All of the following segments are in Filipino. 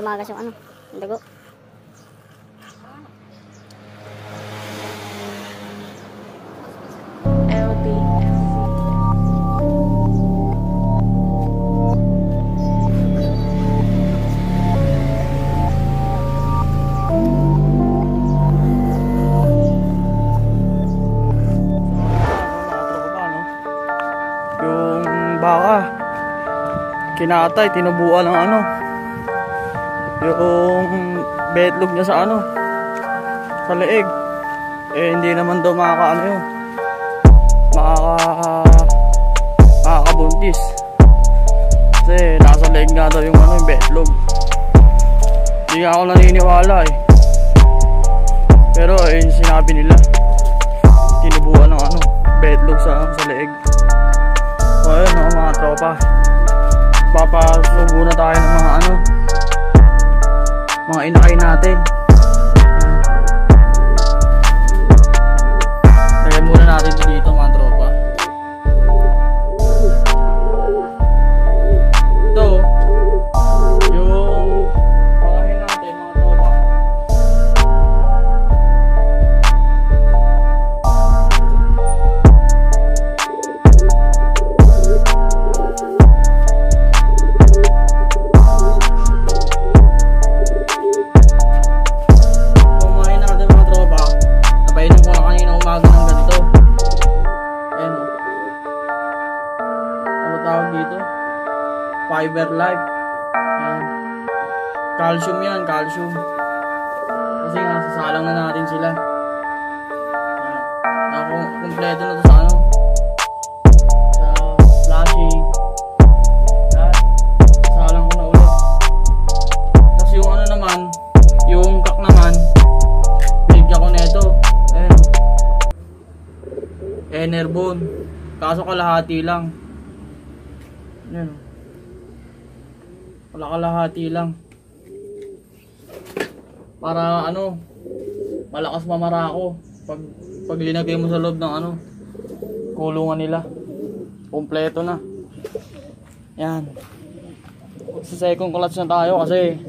tumagas yung ano, dugo. LB. Yung baka kinatay, tinubuan ng ano, yung betlog niya sa ano, sa leeg. Eh hindi naman daw makakaano yun, makakabuntis kasi nasa leeg nga daw yung ano, yung betlog. Hindi nga ako naniniwala eh, pero eh sinabi nila tinubuan ng ano, betlog sa leeg. So ayun no, mga tropa, papasubo na tayo ng mga ano, mga inakay natin. Lagyan muna natin dito mga tropa. Ito yung pakahin natin mga tropa. Fiber Life. Ayan. Calcium yan, calcium. Kasi nga, sasalang na natin sila. Ayan. Kompleto na to sa ano, sa flashing. Ayan. Sasalang ko na ulit. Tapos yung ano naman, yung kak naman, binigyan ko neto. Ayan. Enerbone. Kaso kalahati lang. Ayan. Wala kalahati lang. Para ano, malakas mamarako pag linagay mo sa loob ng ano, kulungan nila. Kompleto na. Yan. Sa second clutch na tayo kasi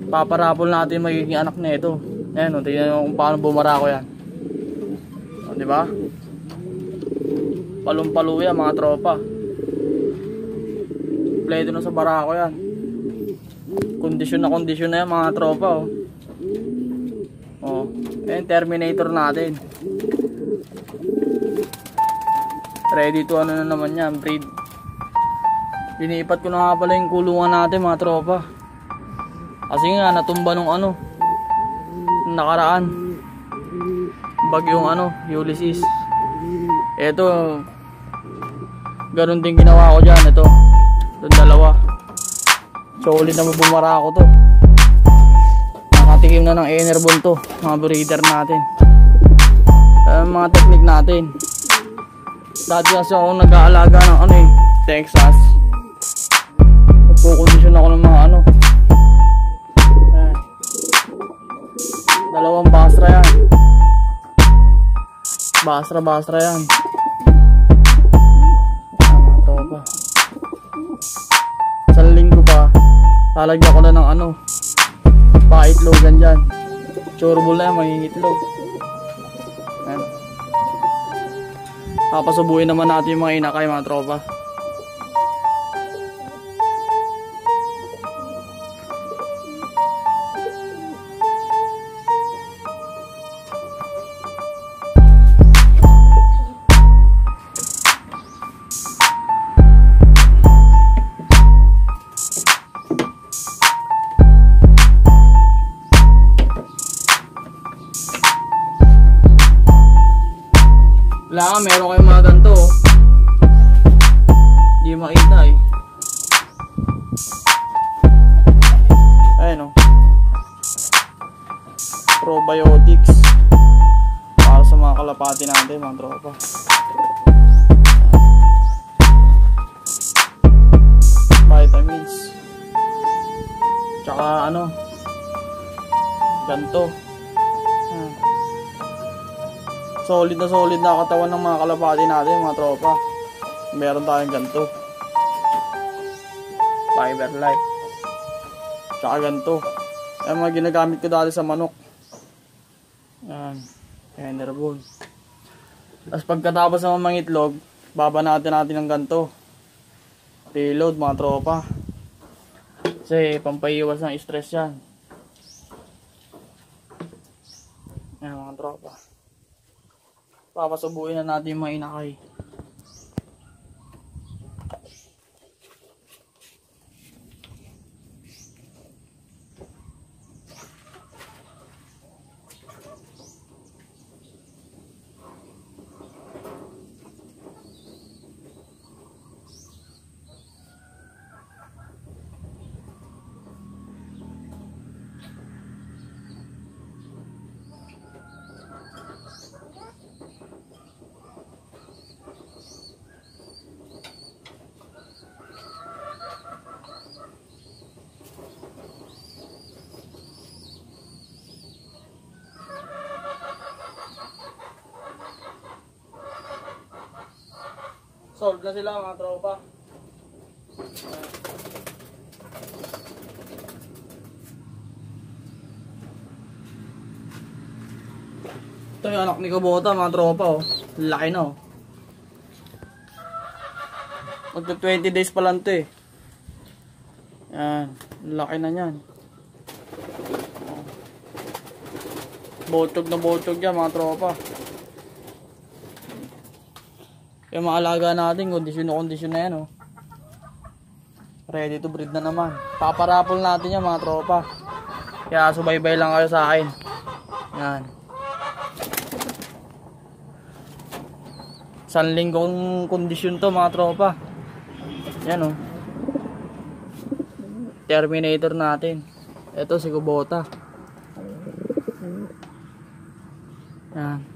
paparapol natin magiging anak nito. Ayan o, tingnan nyo kung paano bumarako yan. O, diba? Palong-palo yan mga tropa. Kompleto na sa barako yan. Kondisyon na yan mga tropa oh. Oh, ayan Terminator natin. Ready to ano na naman yan, breed. Linipat ko na nga pala yung kulungan natin mga tropa. Kasi nga natumba nung ano, nakaraan bagyong ano, Ulysses. Eto, ganun din ginawa ko dyan. Ito, itong dalawa. Solid na bumara ako to. Nakatikim na ng Enerbone to, mga breeder natin. Mga technique natin. Dati kasi ako nag-aalaga ng ano eh, Texas. Nagpo-condition ako ng mga ano. Dalawang Basra yan. Basra yan. Mga tropa. Isang linggo pa, lalagyan ko na ng ano, pa-itlogan dyan. Chorbol na yan, mangingitlog. Ayan. Papasubuhin naman natin yung mga inakay mga tropa. Wala, meron kayong mga ganito oh. Hindi makita eh. Ayun oh, probiotics para sa mga kalapati natin mga tropa. Vitamins. Tsaka ano, ganito. Solid na katawan ng mga kalapati natin mga tropa. Meron tayong ganito, Fiber Life. Tsaka ganito. Yung mga ginagamit ko dati sa manok. Yan. Enerball. Tapos pagkatapos ng mga itlog, babanatin natin ng ganito. Payload mga tropa. Kasi pampaiwas ng stress yan. Yan mga tropa. Papasubuin na natin yung mga inakay. Solve na sila mga tropa. Ito yung anak ni Kubota mga tropa oh. Laki na oh. Magto 20 days pa lang ito eh. Yan. Laki na yan. Botog na botog yan mga tropa. Yung mga alaga natin, kondisyon na kondisyon na yan oh. Ready to breed na naman. Paparapol natin yan mga tropa. Kaya subaybay lang kayo sa akin. Yan. 1 linggong kondisyon to mga tropa. Yan oh. Terminator natin. Ito si Kubota. Yan.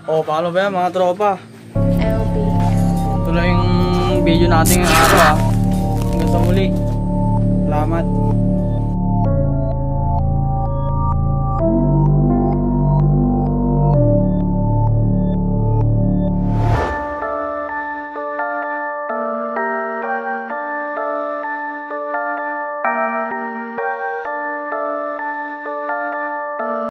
O, paano ba yan mga tropa? Ito na yung video natin ngayong araw ha. Hanggang sa muli. Salamat.